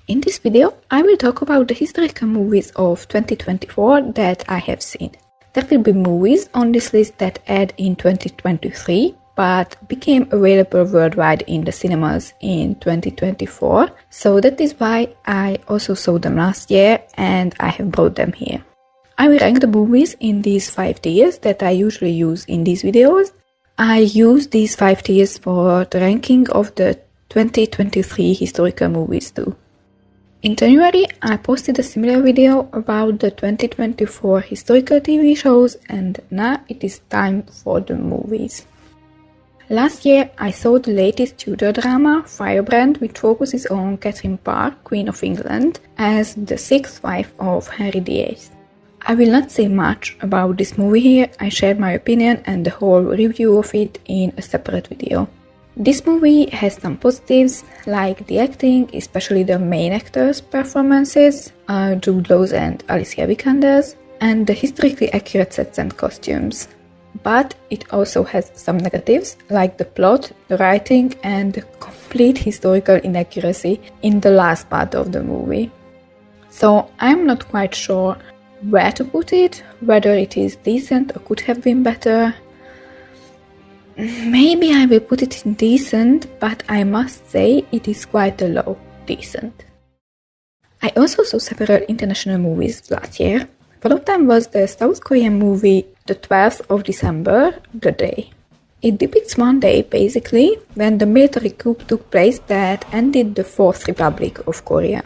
In this video, I will talk about the historical movies of 2024 that I have seen. There will be movies on this list that aired in 2023 but became available worldwide in the cinemas in 2024, so that is why I also saw them last year and I have brought them here. I will rank the movies in these 5 tiers that I usually use in these videos. I use these 5 tiers for the ranking of the 2023 historical movies too. In January, I posted a similar video about the 2024 historical TV shows, and now it is time for the movies. Last year, I saw the latest Tudor drama, Firebrand, which focuses on Catherine Parr, Queen of England, as the 6th wife of Henry VIII. I will not say much about this movie here. I shared my opinion and the whole review of it in a separate video. This movie has some positives, like the acting, especially the main actors' performances, Jude Law's and Alicia Vikander's, and the historically accurate sets and costumes. But it also has some negatives, like the plot, the writing, and the complete historical inaccuracy in the last part of the movie. So I'm not quite sure where to put it, whether it is decent or could have been better. Maybe I will put it in decent, but I must say it is quite a low decent. I also saw several international movies last year. One of them was the South Korean movie The 12th of December, The Day. It depicts one day, basically, when the military coup took place that ended the Fourth Republic of Korea.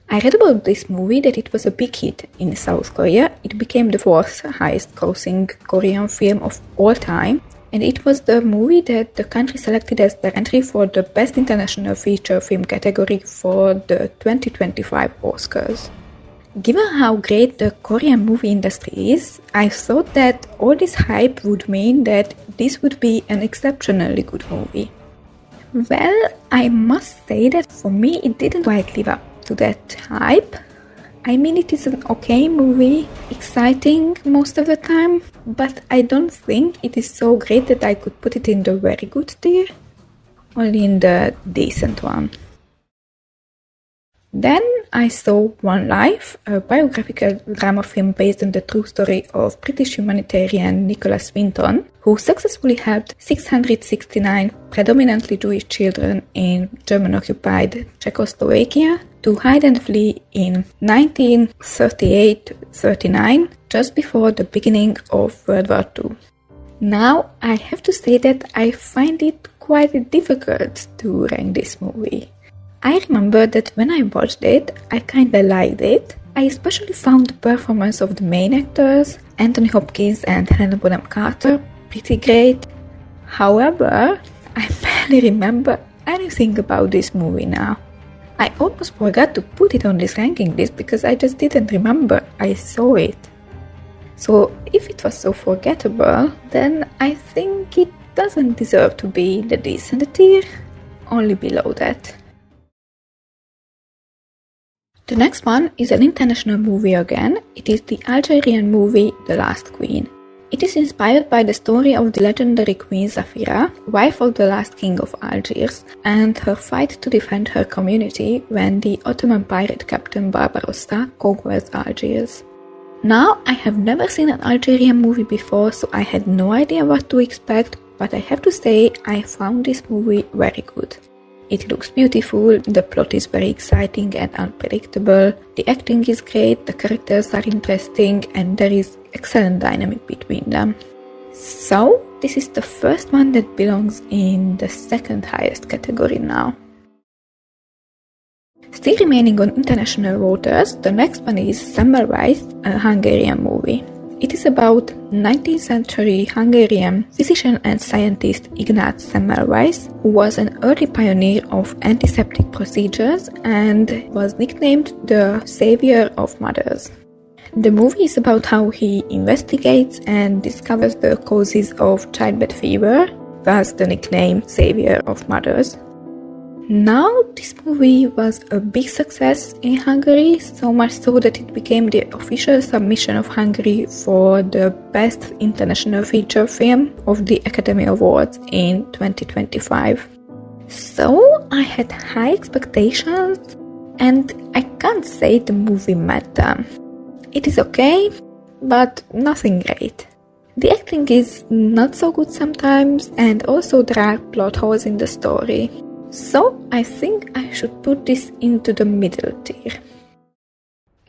I read about this movie that it was a big hit in South Korea. It became the 4th highest grossing Korean film of all time, and it was the movie that the country selected as their entry for the Best International Feature Film category for the 2025 Oscars. Given how great the Korean movie industry is, I thought that all this hype would mean that this would be an exceptionally good movie. Well, I must say that for me it didn't quite live up to that hype. I mean, it is an okay movie, exciting most of the time, but I don't think it is so great that I could put it in the very good tier, only in the decent one. Then I saw One Life, a biographical drama film based on the true story of British humanitarian Nicholas Winton, who successfully helped 669 predominantly Jewish children in German-occupied Czechoslovakia to hide and flee in 1938-39, just before the beginning of World War II. Now, I have to say that I find it quite difficult to rank this movie. I remember that when I watched it, I kinda liked it. I especially found the performance of the main actors, Anthony Hopkins and Helena Bonham Carter, pretty great. However, I barely remember anything about this movie now. I almost forgot to put it on this ranking list because I just didn't remember I saw it. So if it was so forgettable, then I think it doesn't deserve to be in the decent tier, only below that. The next one is an international movie again. It is the Algerian movie The Last Queen. It is inspired by the story of the legendary Queen Zafira, wife of the last king of Algiers, and her fight to defend her community when the Ottoman pirate captain Barbarossa conquers Algiers. Now, I have never seen an Algerian movie before, so I had no idea what to expect, but I have to say I found this movie very good. It looks beautiful, the plot is very exciting and unpredictable, the acting is great, the characters are interesting, and there is excellent dynamic between them. So, this is the first one that belongs in the second highest category now. Still remaining on international waters, the next one is Semmelweis, a Hungarian movie. It is about 19th century Hungarian physician and scientist Ignaz Semmelweis, who was an early pioneer of antiseptic procedures and was nicknamed the Savior of Mothers. The movie is about how he investigates and discovers the causes of childbed fever, thus the nickname Savior of Mothers. Now, this movie was a big success in Hungary, so much so that it became the official submission of Hungary for the Best International Feature Film of the Academy Awards in 2025. So, I had high expectations, And I can't say the movie met them. It is okay, but nothing great. The acting is not so good sometimes, and also there are plot holes in the story. So I think I should put this into the middle tier.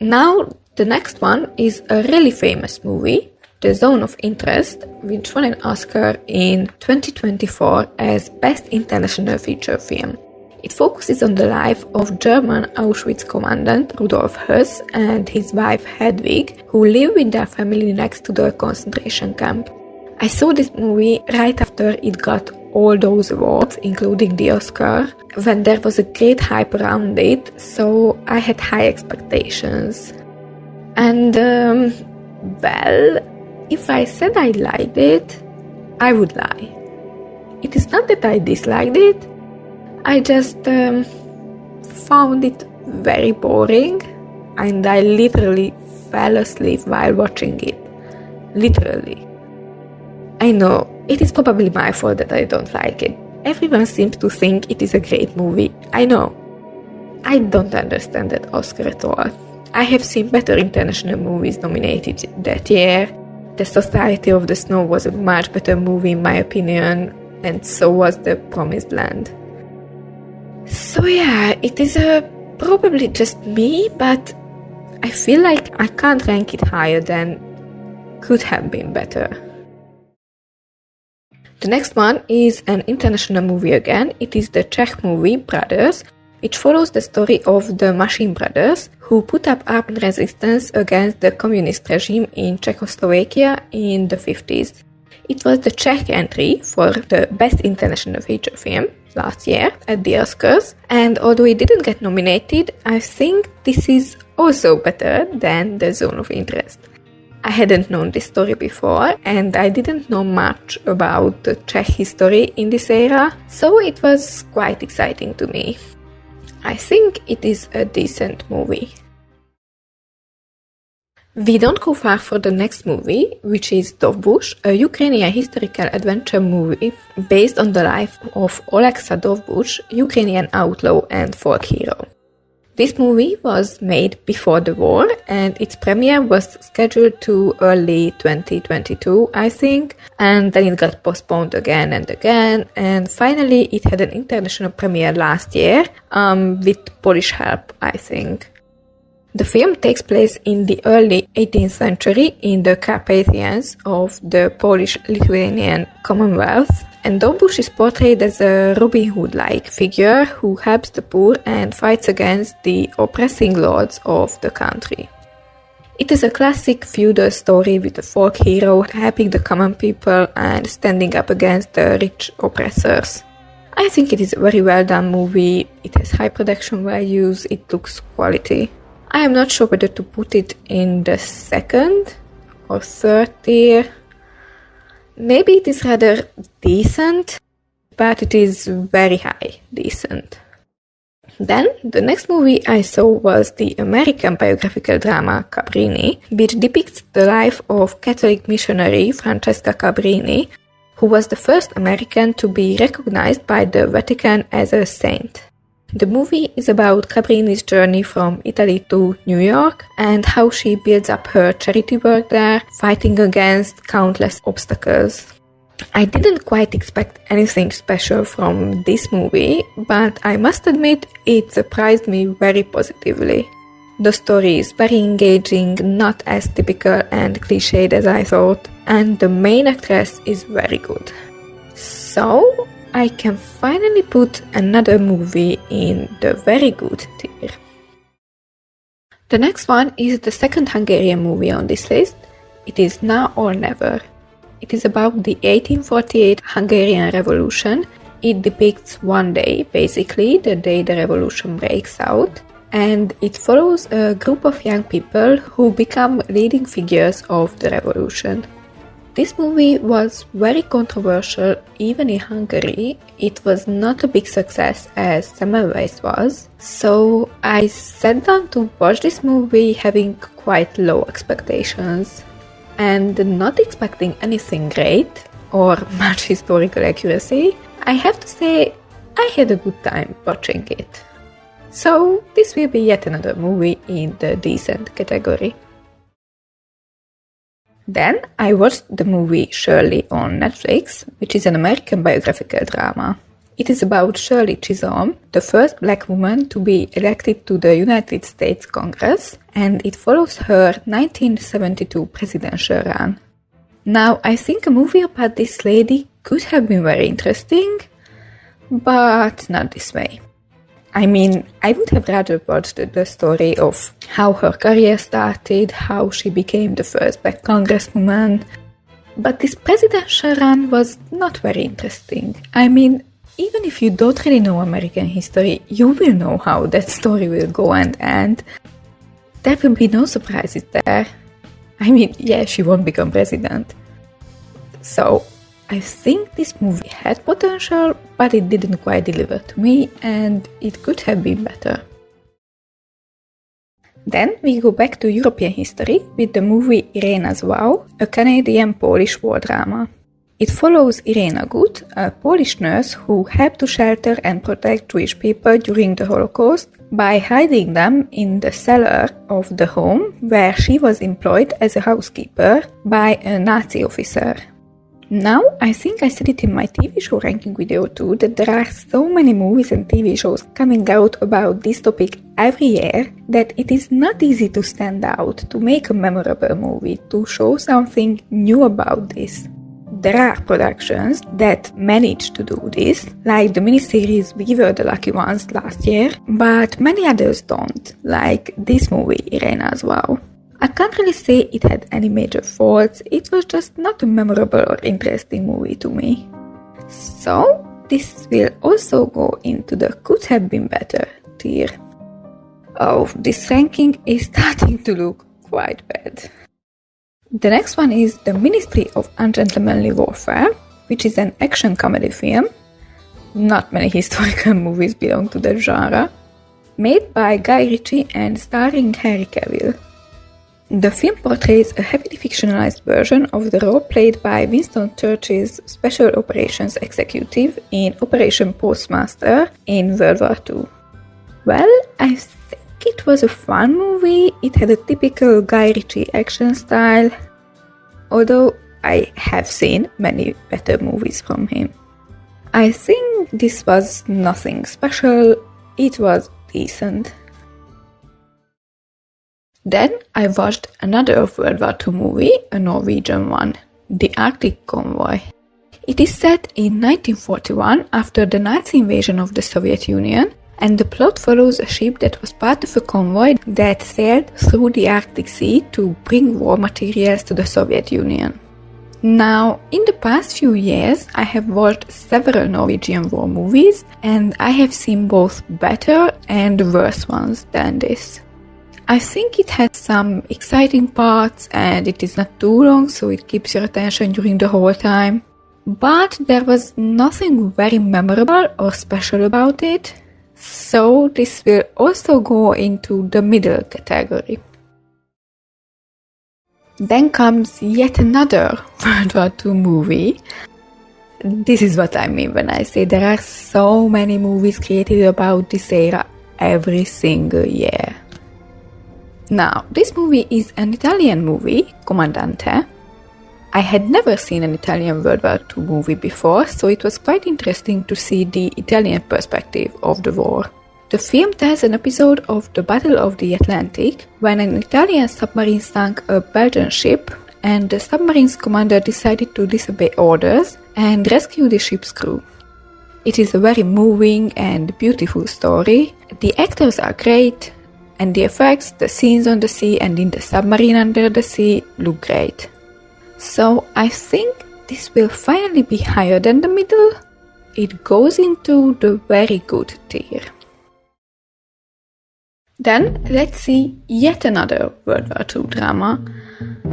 Now, the next one is a really famous movie, The Zone of Interest, which won an Oscar in 2024 as Best International Feature Film. It focuses on the life of German Auschwitz commandant Rudolf Höss and his wife Hedwig, who live with their family next to the concentration camp. I saw this movie right after it got all those awards, including the Oscar, when there was a great hype around it, so I had high expectations. And, well, if I said I liked it, I would lie. It is not that I disliked it, I just found it very boring, and I literally fell asleep while watching it. Literally. I know, it is probably my fault that I don't like it. Everyone seems to think it is a great movie. I know. I don't understand that Oscar at all. I have seen better international movies nominated that year. The Society of the Snow was a much better movie in my opinion, and so was The Promised Land. So yeah, it is probably just me, but I feel like I can't rank it higher than could have been better. The next one is an international movie again. It is the Czech movie Brothers, which follows the story of the Machine Brothers, who put up armed resistance against the communist regime in Czechoslovakia in the 50s. It was the Czech entry for the Best International Feature Film last year at the Oscars, and although it didn't get nominated, I think this is also better than The Zone of Interest. I hadn't known this story before, and I didn't know much about the Czech history in this era, so it was quite exciting to me. I think it is a decent movie. We don't go far for the next movie, which is Dovbush, a Ukrainian historical adventure movie based on the life of Oleksandr Dovbush, Ukrainian outlaw and folk hero. This movie was made before the war, and its premiere was scheduled to early 2022, I think, and then it got postponed again and again, and finally it had an international premiere last year, with Polish help, I think. The film takes place in the early 18th century in the Carpathians of the Polish-Lithuanian Commonwealth, and Dovbush is portrayed as a Robin Hood-like figure who helps the poor and fights against the oppressing lords of the country. It is a classic feudal story with a folk hero helping the common people and standing up against the rich oppressors. I think it is a very well done movie, it has high production values, it looks quality. I am not sure whether to put it in the second or third tier. Maybe it is rather decent, but it is very high decent. Then, the next movie I saw was the American biographical drama Cabrini, which depicts the life of Catholic missionary Francesca Cabrini, who was the first American to be recognized by the Vatican as a saint. The movie is about Cabrini's journey from Italy to New York and how she builds up her charity work there, fighting against countless obstacles. I didn't quite expect anything special from this movie, but I must admit it surprised me very positively. The story is very engaging, not as typical and cliched as I thought, and the main actress is very good. So, I can finally put another movie in the very good tier. The next one is the second Hungarian movie on this list. It is Now or Never. It is about the 1848 Hungarian Revolution. It depicts one day, basically, the day the revolution breaks out, and it follows a group of young people who become leading figures of the revolution. This movie was very controversial even in Hungary. It was not a big success as Semmelweis was, so I sat down to watch this movie having quite low expectations and not expecting anything great or much historical accuracy. I have to say I had a good time watching it. So this will be yet another movie in the decent category. Then I watched the movie Shirley on Netflix, which is an American biographical drama. It is about Shirley Chisholm, the first black woman to be elected to the United States Congress, and it follows her 1972 presidential run. Now, I think a movie about this lady could have been very interesting, but not this way. I mean, I would have rather watched the story of how her career started, how she became the first black congresswoman, but this presidential run was not very interesting. I mean, even if you don't really know American history, you will know how that story will go and end. There will be no surprises there. I mean, yeah, she won't become president. So, I think this movie had potential, but it didn't quite deliver to me, and it could have been better. Then we go back to European history with the movie Irena's Vow, a Canadian-Polish war drama. It follows Irena Gut, a Polish nurse who helped to shelter and protect Jewish people during the Holocaust by hiding them in the cellar of the home where she was employed as a housekeeper by a Nazi officer. Now, I think I said it in my TV show ranking video too, that there are so many movies and TV shows coming out about this topic every year that it is not easy to stand out, to make a memorable movie, to show something new about this. There are productions that manage to do this, like the miniseries We Were the Lucky Ones last year, but many others don't, like this movie Irena's Vow. I can't really say it had any major faults, it was just not a memorable or interesting movie to me. So, this will also go into the could have been better tier. Oh, this ranking is starting to look quite bad. The next one is The Ministry of Ungentlemanly Warfare, which is an action comedy film. Not many historical movies belong to that genre. Made by Guy Ritchie and starring Henry Cavill. The film portrays a heavily fictionalized version of the role played by Winston Churchill's Special Operations Executive in Operation Postmaster in World War II. Well, I think it was a fun movie. It had a typical Guy Ritchie action style, although I have seen many better movies from him. I think this was nothing special, it was decent. Then I watched another World War II movie, a Norwegian one, The Arctic Convoy. It is set in 1941 after the Nazi invasion of the Soviet Union, and the plot follows a ship that was part of a convoy that sailed through the Arctic Sea to bring war materials to the Soviet Union. Now, in the past few years, I have watched several Norwegian war movies, and I have seen both better and worse ones than this. I think it has some exciting parts and it is not too long, so it keeps your attention during the whole time. But there was nothing very memorable or special about it, so this will also go into the middle category. Then comes yet another World War II movie. This is what I mean when I say there are so many movies created about this era every single year. Now, this movie is an Italian movie, Comandante. I had never seen an Italian World War II movie before, so it was quite interesting to see the Italian perspective of the war. The film tells an episode of the Battle of the Atlantic, when an Italian submarine sank a Belgian ship, and the submarine's commander decided to disobey orders and rescue the ship's crew. It is a very moving and beautiful story. The actors are great, and the effects, the scenes on the sea and in the submarine under the sea look great. So I think this will finally be higher than the middle. It goes into the very good tier. Then let's see yet another World War II drama.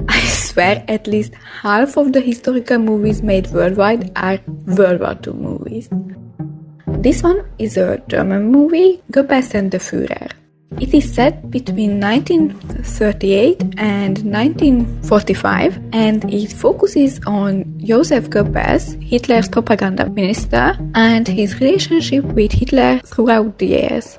I swear at least half of the historical movies made worldwide are World War II movies. This one is a German movie, Goebbels and the Führer. It is set between 1938 and 1945, and it focuses on Joseph Goebbels, Hitler's propaganda minister, and his relationship with Hitler throughout the years.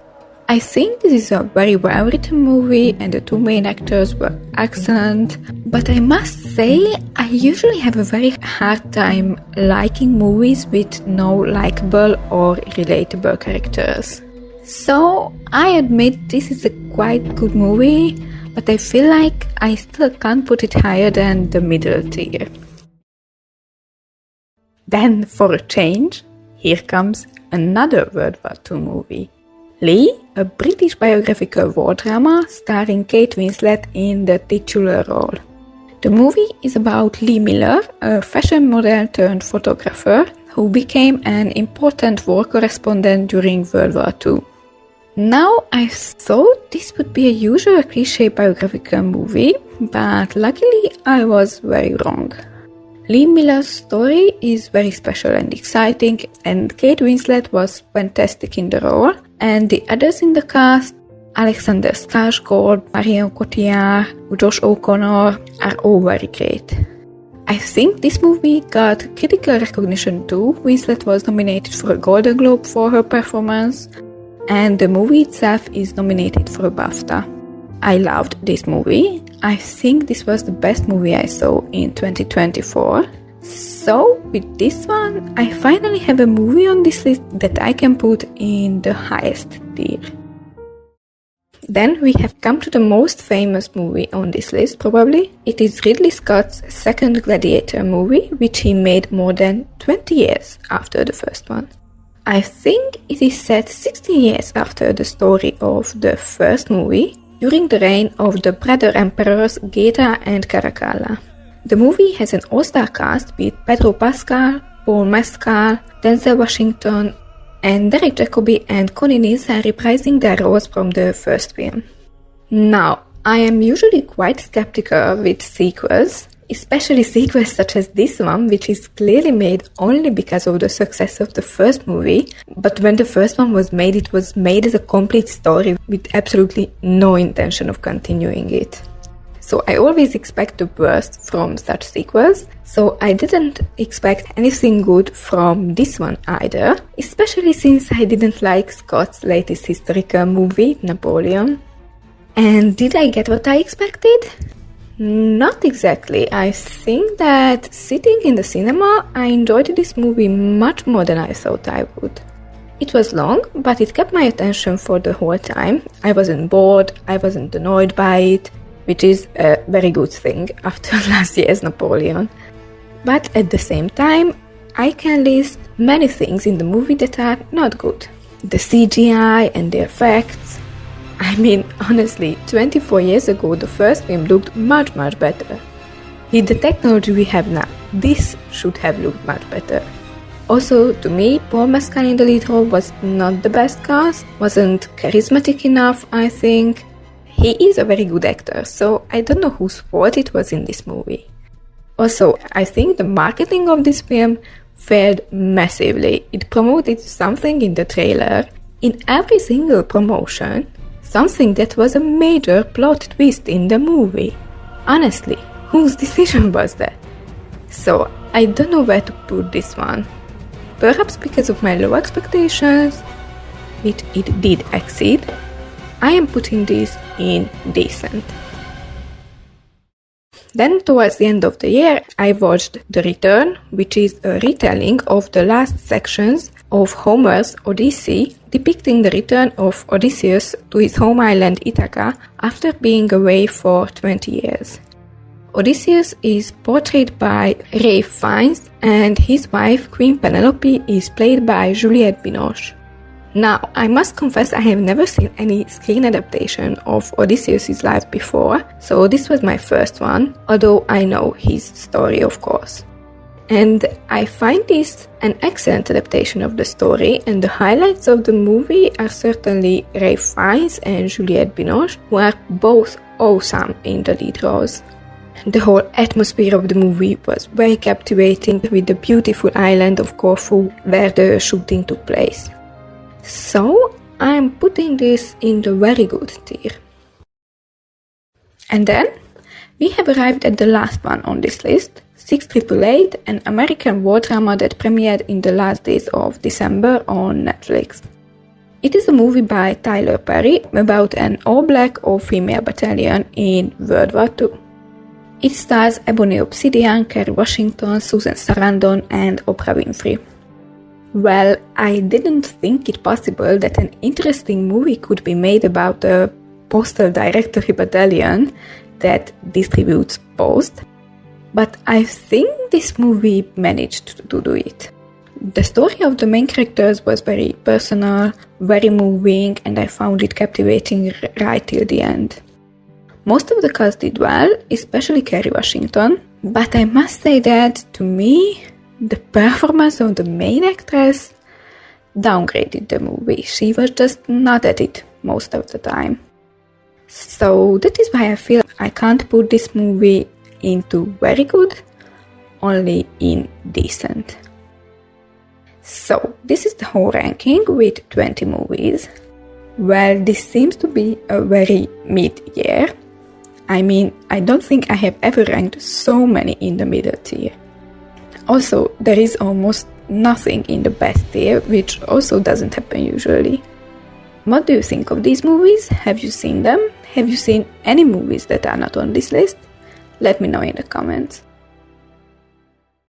I think this is a very well written movie and the two main actors were excellent, but I must say I usually have a very hard time liking movies with no likable or relatable characters. So I admit this is a quite good movie, but I feel like I still can't put it higher than the middle tier. Then for a change, here comes another World War II movie. Lee, a British biographical war drama starring Kate Winslet in the titular role. The movie is about Lee Miller, a fashion model turned photographer who became an important war correspondent during World War II. Now, I thought this would be a usual cliché biographical movie, but luckily I was very wrong. Lee Miller's story is very special and exciting, and Kate Winslet was fantastic in the role, and the others in the cast, Alexander Skarsgård, Marion Cotillard, Josh O'Connor, are all very great. I think this movie got critical recognition too. Winslet was nominated for a Golden Globe for her performance, and the movie itself is nominated for a BAFTA. I loved this movie. I think this was the best movie I saw in 2024. So with this one, I finally have a movie on this list that I can put in the highest tier. Then we have come to the most famous movie on this list probably. It is Ridley Scott's second Gladiator movie, which he made more than 20 years after the first one. I think it is set 16 years after the story of the first movie, during the reign of the brother emperors Geta and Caracalla. The movie has an all-star cast with Pedro Pascal, Paul Mescal, Denzel Washington, and Derek Jacobi and Connie Nielsen reprising their roles from the first film. Now, I am usually quite skeptical with sequels, especially sequels such as this one, which is clearly made only because of the success of the first movie, but when the first one was made, it was made as a complete story with absolutely no intention of continuing it. So I always expect the worst from such sequels, so I didn't expect anything good from this one either, especially since I didn't like Scott's latest historical movie, Napoleon. And did I get what I expected? Not exactly. I think that sitting in the cinema, I enjoyed this movie much more than I thought I would. It was long, but it kept my attention for the whole time. I wasn't bored, I wasn't annoyed by it, which is a very good thing after last year's Napoleon. But at the same time, I can list many things in the movie that are not good. The CGI and the effects. I mean, honestly, 24 years ago the first film looked much better. With the technology we have now, this should have looked much better. Also, to me, Paul Mescal in the lead role was not the best cast, wasn't charismatic enough, I think. He is a very good actor, so I don't know whose fault it was in this movie. Also, I think the marketing of this film failed massively. It promoted something in the trailer, in every single promotion, something that was a major plot twist in the movie. Honestly, whose decision was that? So, I don't know where to put this one. Perhaps because of my low expectations, which it did exceed, I am putting this in decent. Then towards the end of the year, I watched The Return, which is a retelling of the last sections of Homer's Odyssey, depicting the return of Odysseus to his home island Ithaca after being away for 20 years. Odysseus is portrayed by Ralph Fiennes, and his wife, Queen Penelope, is played by Juliette Binoche. Now, I must confess I have never seen any screen adaptation of Odysseus' life before, so this was my first one, although I know his story, of course. And I find this an excellent adaptation of the story, and the highlights of the movie are certainly Ralph Fiennes and Juliette Binoche, who are both awesome in the lead roles. The whole atmosphere of the movie was very captivating, with the beautiful island of Corfu where the shooting took place. So, I am putting this in the very good tier. And then, we have arrived at the last one on this list, 6888, an American war drama that premiered in the last days of December on Netflix. It is a movie by Tyler Perry about an all-black all-female battalion in World War II. It stars Ebony Obsidian, Kerry Washington, Susan Sarandon, and Oprah Winfrey. Well, I didn't think it possible that an interesting movie could be made about a postal directory battalion that distributes post, but I think this movie managed to do it. The story of the main characters was very personal, very moving, and I found it captivating right till the end. Most of the cast did well, especially Kerry Washington, but I must say that, to me, the performance of the main actress downgraded the movie. She was just not at it most of the time. So that is why I feel I can't put this movie into very good, only in decent. So this is the whole ranking with 20 movies. Well, this seems to be a very mid-year. I mean, I don't think I have ever ranked so many in the middle tier. Also, there is almost nothing in the best tier, which also doesn't happen usually. What do you think of these movies? Have you seen them? Have you seen any movies that are not on this list? Let me know in the comments.